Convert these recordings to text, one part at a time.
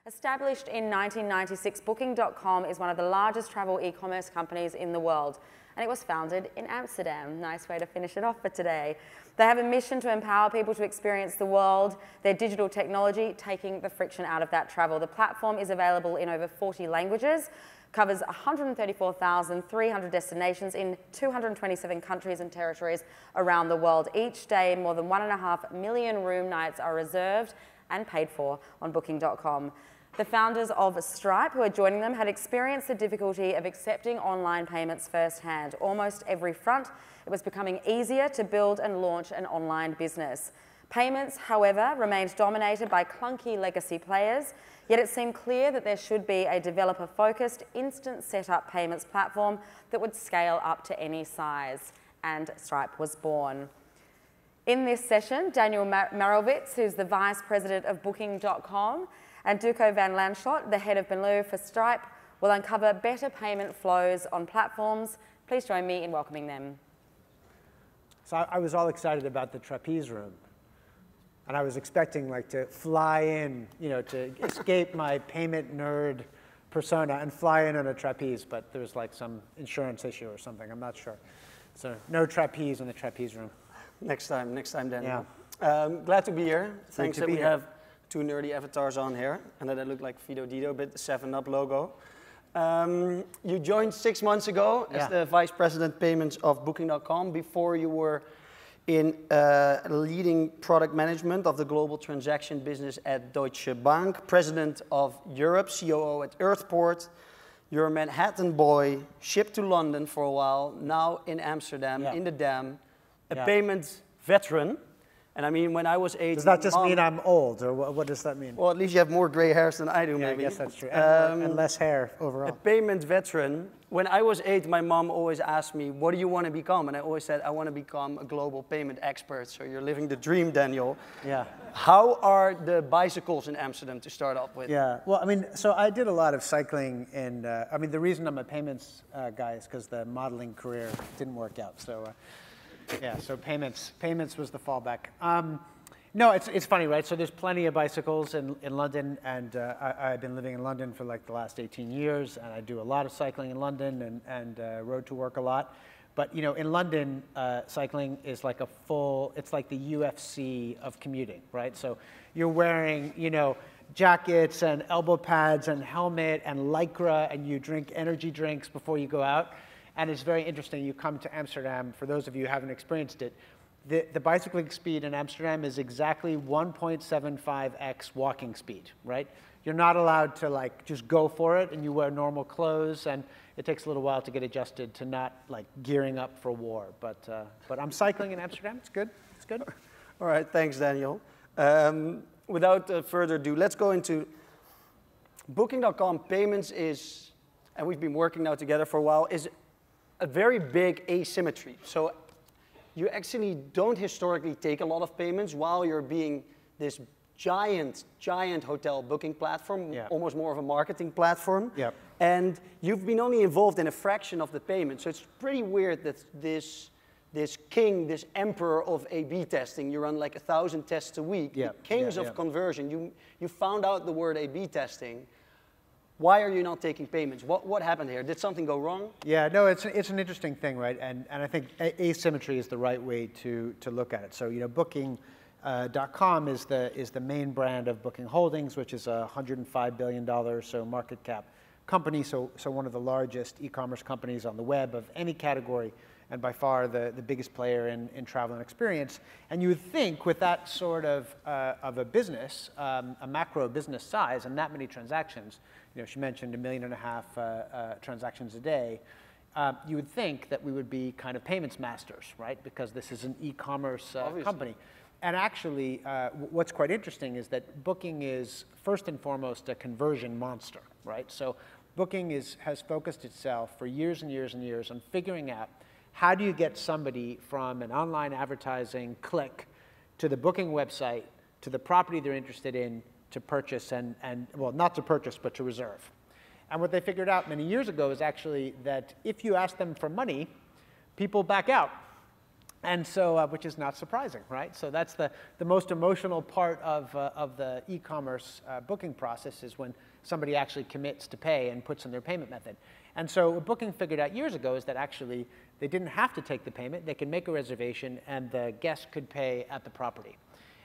Established in 1996, Booking.com is one of the largest travel e-commerce companies in the world, and it was founded in Amsterdam. Nice way to finish it off for today. They have a mission to empower people to experience the world, their digital technology, taking the friction out of that travel. The platform is available in over 40 languages, covers 134,300 destinations in 227 countries and territories around the world. Each day, more than 1.5 million room nights are reserved and paid for on Booking.com. The founders of Stripe, who are joining them, had experienced the difficulty of accepting online payments firsthand. Almost every front, it was becoming easier to build and launch an online business. Payments, however, remained dominated by clunky legacy players, yet it seemed clear that there should be a developer-focused, instant setup payments platform that would scale up to any size, and Stripe was born. In this session, Daniel Marowitz, who's the Vice President of Booking.com, and Duco van Lanschot, the head of Benelux for Stripe, will uncover better payment flows on platforms. Please join me in welcoming them. So I was all excited about the trapeze room. And I was expecting to fly in, to escape my payment nerd persona and fly in on a trapeze, but there was some insurance issue or something, I'm not sure. So no trapeze in the trapeze room. Next time, Daniel. Yeah. Glad to be here. Thanks that we have two nerdy avatars on here, and that I look like Fido Dido, but the 7-Up logo. You joined 6 months ago as the Vice President Payments of Booking.com. Before you were in leading product management of the global transaction business at Deutsche Bank, President of Europe, COO at Earthport. You're a Manhattan boy, shipped to London for a while, now in Amsterdam, in the Dam, a payment veteran. And I mean, when I was 8... Does that just mean I'm old, or what does that mean? Well, at least you have more gray hairs than I do, maybe. I guess that's true. And less hair overall. A payment veteran. When I was 8, my mom always asked me, what do you want to become? And I always said, I want to become a global payment expert. So you're living the dream, Daniel. Yeah. How are the bicycles in Amsterdam to start off with? Yeah, well, I mean, so I did a lot of cycling, and I mean, the reason I'm a payments guy is because the modeling career didn't work out. So. Yeah, so payments was the fallback. No, it's funny, right? So there's plenty of bicycles in London, and I've been living in London for the last 18 years, and I do a lot of cycling in London and road to work a lot. But in London, cycling is it's like the UFC of commuting, right? So you're wearing, jackets and elbow pads and helmet and Lycra, and you drink energy drinks before you go out. And it's very interesting, you come to Amsterdam, for those of you who haven't experienced it, the bicycling speed in Amsterdam is exactly 1.75x walking speed, right? You're not allowed to just go for it, and you wear normal clothes, and it takes a little while to get adjusted to not gearing up for war. But I'm cycling in Amsterdam, it's good, it's good. All right, thanks, Daniel. Without further ado, let's go into Booking.com. Payments is, and we've been working now together for a while, is a very big asymmetry. So you actually don't historically take a lot of payments while you're being this giant hotel booking platform, almost more of a marketing platform. Yep. And you've been only involved in a fraction of the payment. So it's pretty weird that this emperor of A/B testing, you run 1,000 tests a week, the kings of conversion, you found out the word A/B testing. Why are you not taking payments? What happened here? Did something go wrong? Yeah, no, it's an interesting thing, right? And I think asymmetry is the right way to look at it. So Booking.com is the main brand of Booking Holdings, which is a $105 billion or so market cap company. So one of the largest e-commerce companies on the web of any category, and by far the biggest player in travel and experience. And you would think with that sort of a business, a macro business size, and that many transactions, she mentioned 1.5 million transactions a day, you would think that we would be kind of payments masters, right? Because this is an e-commerce company. And actually, what's quite interesting is that Booking is first and foremost a conversion monster, right? So Booking has focused itself for years and years and years on figuring out how do you get somebody from an online advertising click to the Booking website, to the property they're interested in, to purchase and well, not to purchase, but to reserve. And what they figured out many years ago is actually that if you ask them for money, people back out. And so, which is not surprising, right? So that's the most emotional part of the e-commerce booking process is when somebody actually commits to pay and puts in their payment method. And so what Booking figured out years ago is that actually they didn't have to take the payment. They could make a reservation and the guest could pay at the property.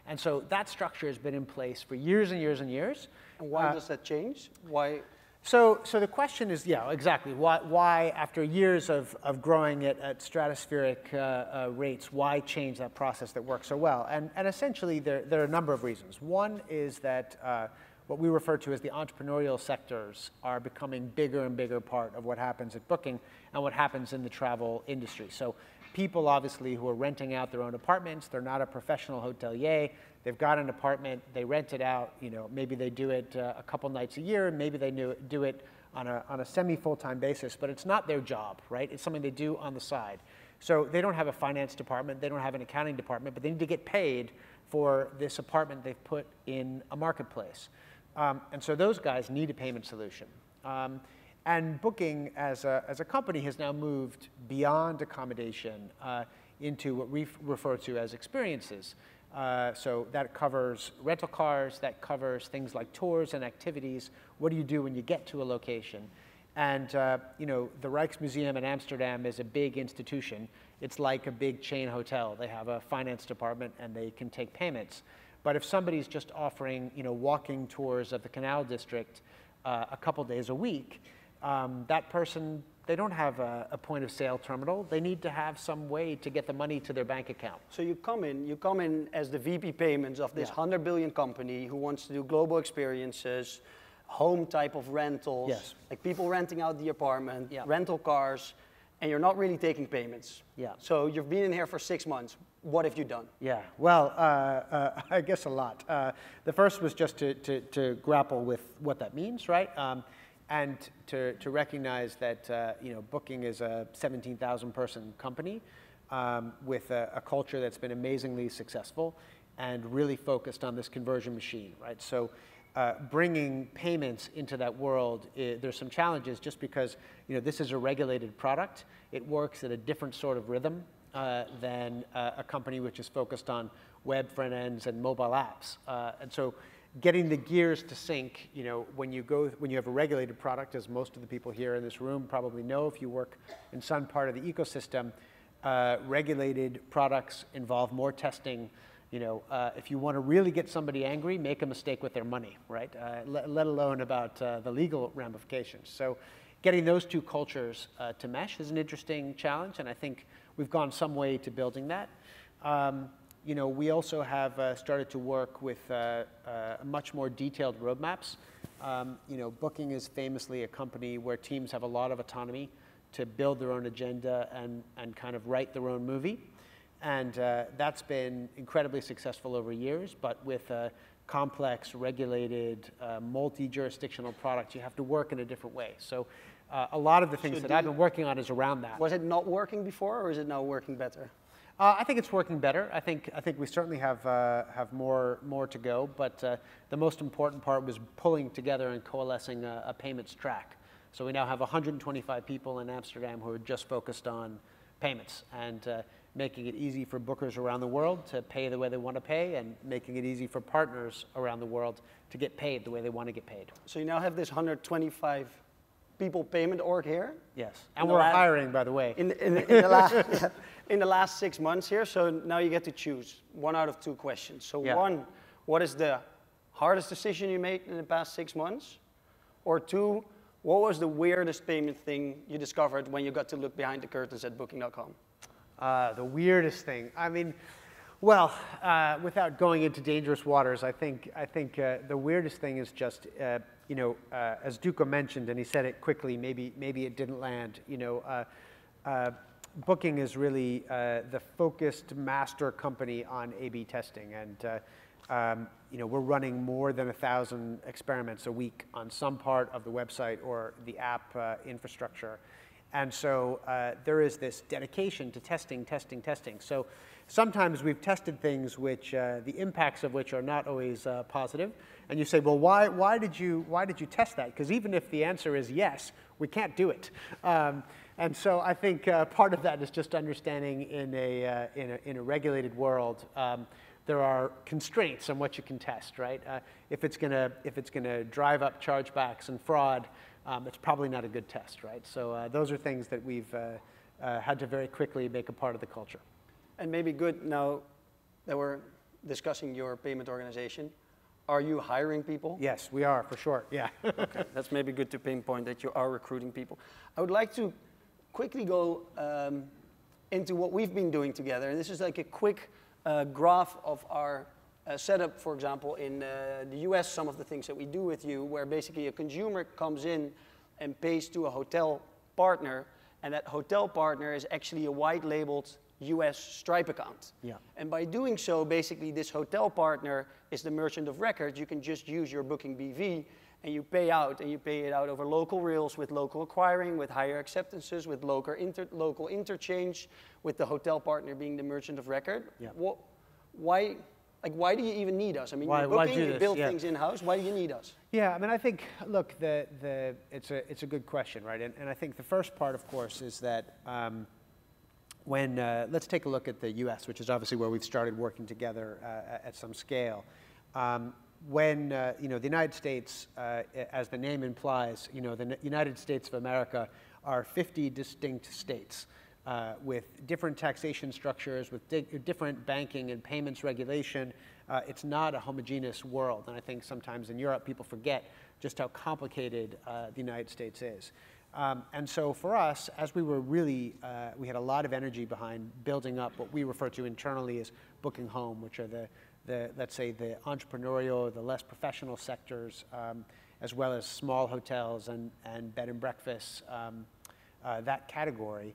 And so that structure has been in place for years and years and years. And why does that change? Why? So the question is, yeah, exactly. Why after years of growing it at stratospheric rates, why change that process that works so well? And essentially, there are a number of reasons. One is that what we refer to as the entrepreneurial sectors are becoming bigger and bigger part of what happens at Booking and what happens in the travel industry. So people, obviously, who are renting out their own apartments, they're not a professional hotelier. They've got an apartment, they rent it out, maybe they do it a couple nights a year, maybe they do it on a semi-full-time basis, but it's not their job, right? It's something they do on the side. So they don't have a finance department, they don't have an accounting department, but they need to get paid for this apartment they've put in a marketplace. And so those guys need a payment solution. And Booking as a company has now moved beyond accommodation into what we refer to as experiences. So that covers rental cars, that covers things like tours and activities. What do you do when you get to a location? And the Rijksmuseum in Amsterdam is a big institution. It's like a big chain hotel. They have a finance department and they can take payments. But if somebody's just offering walking tours of the Canal District a couple days a week, that person, they don't have a point of sale terminal. They need to have some way to get the money to their bank account. So you come in as the VP payments of this 100 billion company who wants to do global experiences, home type of rentals, like people renting out the apartment, rental cars, and you're not really taking payments. Yeah. So you've been in here for 6 months. What have you done? Yeah, well, I guess a lot. The first was just to grapple with what that means, right? And to recognize that Booking is a 17,000 person company with a culture that's been amazingly successful and really focused on this conversion machine, right? So bringing payments into that world, there's some challenges just because this is a regulated product. It works at a different sort of rhythm than a company which is focused on web front ends and mobile apps. And so getting the gears to sync, when you have a regulated product, as most of the people here in this room probably know if you work in some part of the ecosystem, regulated products involve more testing. If you want to really get somebody angry, make a mistake with their money, right? Let alone about the legal ramifications. So getting those two cultures to mesh is an interesting challenge, and I think we've gone some way to building that. We also have started to work with much more detailed roadmaps. Booking is famously a company where teams have a lot of autonomy to build their own agenda and kind of write their own movie. And that's been incredibly successful over years, but with complex, regulated, multi-jurisdictional products, you have to work in a different way. So a lot of the things that I've been working on is around that. Was it not working before, or is it now working better? I think it's working better. I think we certainly have more to go, but the most important part was pulling together and coalescing a payments track. So we now have 125 people in Amsterdam who are just focused on payments and making it easy for bookers around the world to pay the way they want to pay and making it easy for partners around the world to get paid the way they want to get paid. So you now have this 125 people payment org here? Yes, and we're hiring, by the way. In the last 6 months here, so now you get to choose 1 out of 2 questions. So one, what is the hardest decision you made in the past 6 months? Or 2, what was the weirdest payment thing you discovered when you got to look behind the curtains at Booking.com? The weirdest thing. I mean, well, without going into dangerous waters, I think the weirdest thing is just, as Duco mentioned, and he said it quickly, maybe it didn't land. Booking is really the focused master company on A/B testing, and we're running more than 1,000 experiments a week on some part of the website or the app infrastructure. And so there is this dedication to testing. So sometimes we've tested things which the impacts of which are not always positive. And you say, well, why did you test that? Because even if the answer is yes, we can't do it. And so I think part of that is just understanding in a regulated world, there are constraints on what you can test, right? If it's gonna drive up chargebacks and fraud, it's probably not a good test, right? So those are things that we've had to very quickly make a part of the culture. And maybe good now that we're discussing your payment organization, are you hiring people? Yes, we are, for sure, yeah. Okay, that's maybe good to pinpoint that you are recruiting people. I would like to quickly go into what we've been doing together. And this is like a quick graph of our setup, for example, in the US, some of the things that we do with you, where basically a consumer comes in and pays to a hotel partner, and that hotel partner is actually a white-labeled US Stripe account. Yeah. And by doing so, basically this hotel partner is the merchant of record. You can just use your booking BV and you pay out, and you pay it out over local rails with local acquiring, with higher acceptances, with local interchange, with the hotel partner being the merchant of record. Yeah. Why do you even need us? I mean, Why you're booking, do you this? build Yeah. things in-house. Why do you need us? Yeah, I mean, I think, look, it's a good question, right? And I think the first part, of course, is that let's take a look at the US, which is obviously where we've started working together at some scale. The United States, as the name implies, the United States of America are 50 distinct states with different taxation structures, with different banking and payments regulation. It's not a homogeneous world, and I think sometimes in Europe people forget just how complicated the United States is. And so for us, as we were really, we had a lot of energy behind building up what we refer to internally as booking home, which are let's say the entrepreneurial, the less professional sectors, as well as small hotels and bed and breakfasts, that category.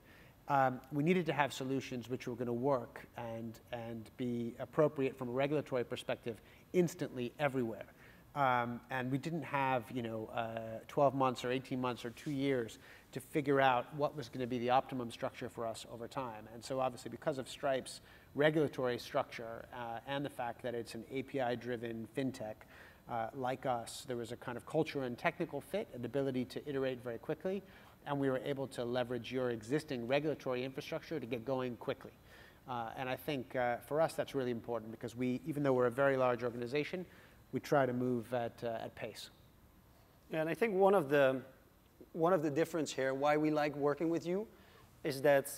We needed to have solutions which were going to work and be appropriate from a regulatory perspective instantly everywhere. And we didn't have 12 months or 18 months or 2 years to figure out what was going to be the optimum structure for us over time. And so obviously because of Stripe's regulatory structure and the fact that it's an API-driven fintech like us, there was a kind of culture and technical fit, an ability to iterate very quickly, and we were able to leverage your existing regulatory infrastructure to get going quickly. And I think for us that's really important because even though we're a very large organization, we try to move at pace. Yeah, and I think one of the difference here, why we like working with you, is that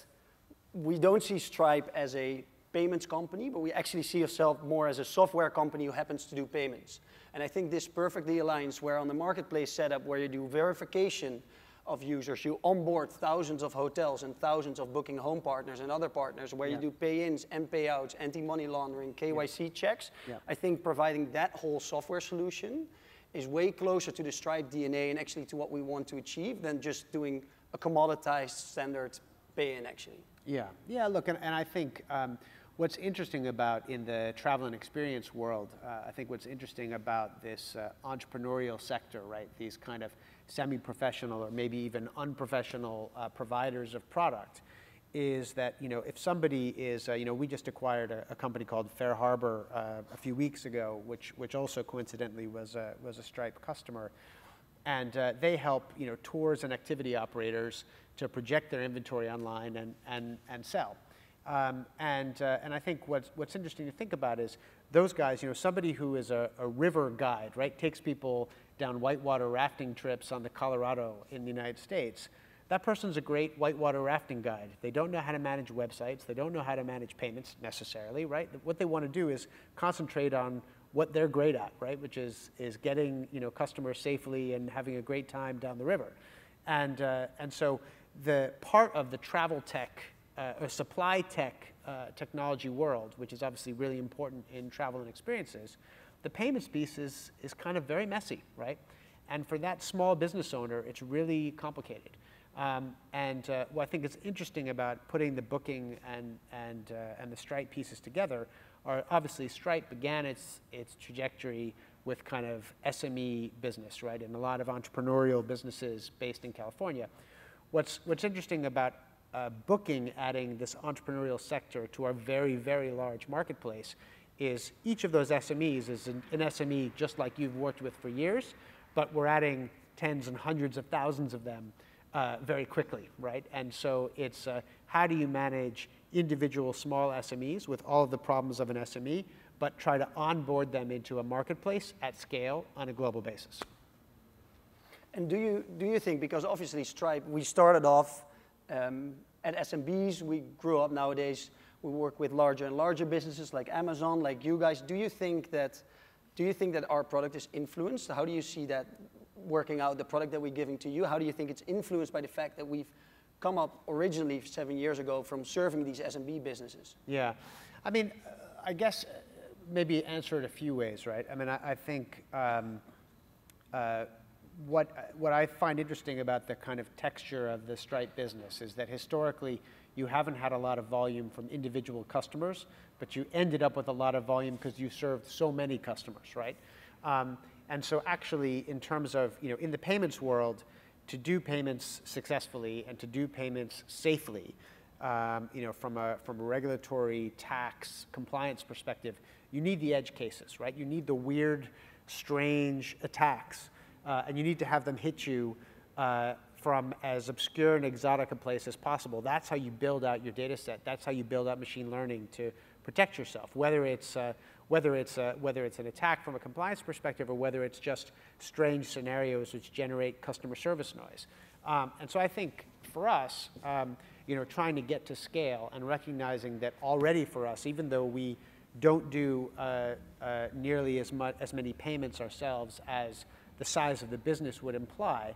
we don't see Stripe as a payments company, but we actually see ourselves more as a software company who happens to do payments. And I think this perfectly aligns where on the marketplace setup, where you do verification of users, you onboard thousands of hotels and thousands of booking home partners and other partners, where you do pay-ins and payouts, anti-money laundering, KYC checks. Yeah. I think providing that whole software solution is way closer to the Stripe DNA and actually to what we want to achieve than just doing a commoditized standard pay-in actually. Yeah, yeah, look, and I think what's interesting about in the travel and experience world, I think what's interesting about this entrepreneurial sector, right, these kind of semi-professional or maybe even unprofessional providers of product, is that if somebody is, we just acquired a company called Fair Harbor a few weeks ago, which also coincidentally was a Stripe customer, and they help tours and activity operators to project their inventory online and sell. And I think what's interesting to think about is those guys, somebody who is a river guide, right, takes people down whitewater rafting trips on the Colorado in the United States. That person's a great whitewater rafting guide. They don't know how to manage websites. They don't know how to manage payments necessarily, right? What they want to do is concentrate on what they're great at, right, which is getting customers safely and having a great time down the river. And so the part of the travel tech or supply tech technology world, which is obviously really important in travel and experiences, the payments piece is kind of very messy, right? And for that small business owner, it's really complicated. What I think is interesting about putting the booking and the Stripe pieces together are obviously Stripe began its trajectory with kind of SME business, right? And a lot of entrepreneurial businesses based in California. What's interesting about booking adding this entrepreneurial sector to our very, very large marketplace is each of those SMEs is an SME just like you've worked with for years, but we're adding tens and hundreds of thousands of them very quickly, right? And so it's how do you manage individual small SMEs with all of the problems of an SME, but try to onboard them into a marketplace at scale on a global basis. And do you think, because obviously Stripe, we started off at SMBs, we grew up nowadays, we work with larger and larger businesses like Amazon, like you guys. Do you think that our product is influenced? How do you see that working out, the product that we're giving to you? How do you think it's influenced by the fact that we've come up originally 7 years ago from serving these SMB businesses? Yeah, I mean, I guess maybe answer it a few ways, right? I mean, I think what I find interesting about the kind of texture of the Stripe business is that historically you haven't had a lot of volume from individual customers, but you ended up with a lot of volume because you served so many customers, right? And so actually, in terms of, in the payments world, to do payments successfully and to do payments safely, from a regulatory, tax, compliance perspective, you need the edge cases, right? You need the weird, strange attacks, and you need to have them hit you from as obscure and exotic a place as possible. That's how you build out your data set. That's how you build out machine learning to protect yourself, whether it's an attack from a compliance perspective or whether it's just strange scenarios which generate customer service noise. And so I think for us, trying to get to scale and recognizing that already for us, even though we don't do nearly as many payments ourselves as the size of the business would imply,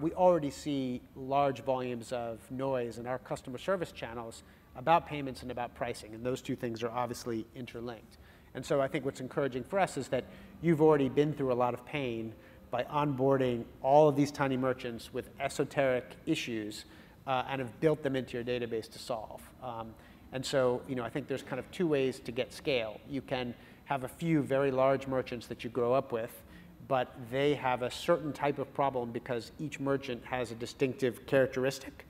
we already see large volumes of noise in our customer service channels about payments and about pricing, and those two things are obviously interlinked. And so I think what's encouraging for us is that you've already been through a lot of pain by onboarding all of these tiny merchants with esoteric issues and have built them into your database to solve. And so, I think there's kind of two ways to get scale. You can have a few very large merchants that you grow up with, but they have a certain type of problem because each merchant has a distinctive characteristic.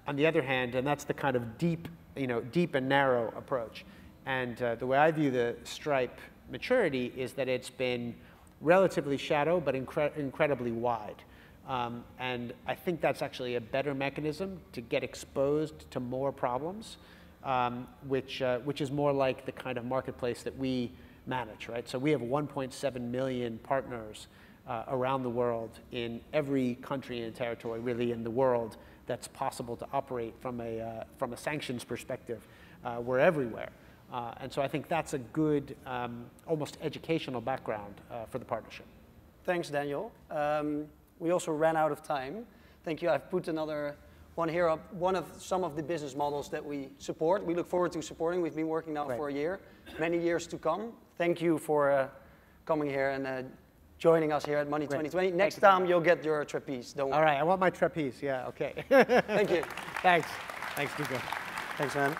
On the other hand, and that's the kind of deep and narrow approach. And the way I view the Stripe maturity is that it's been relatively shallow, but incredibly wide. And I think that's actually a better mechanism to get exposed to more problems, which is more like the kind of marketplace that we manage, right? So we have 1.7 million partners around the world in every country and territory, really, in the world that's possible to operate from a sanctions perspective. We're everywhere. And so I think that's a good, almost educational background for the partnership. Thanks, Daniel. We also ran out of time. Thank you. I've put another one here up, some of the business models that we support. We look forward to supporting. We've been working now for a year, many years to come. Thank you for coming here and joining us here at Money 2020. Next time you'll get your trapeze. Don't worry. All right, I want my trapeze. Yeah, okay. Thank you. Thanks. Thanks, Nico. Thanks, man.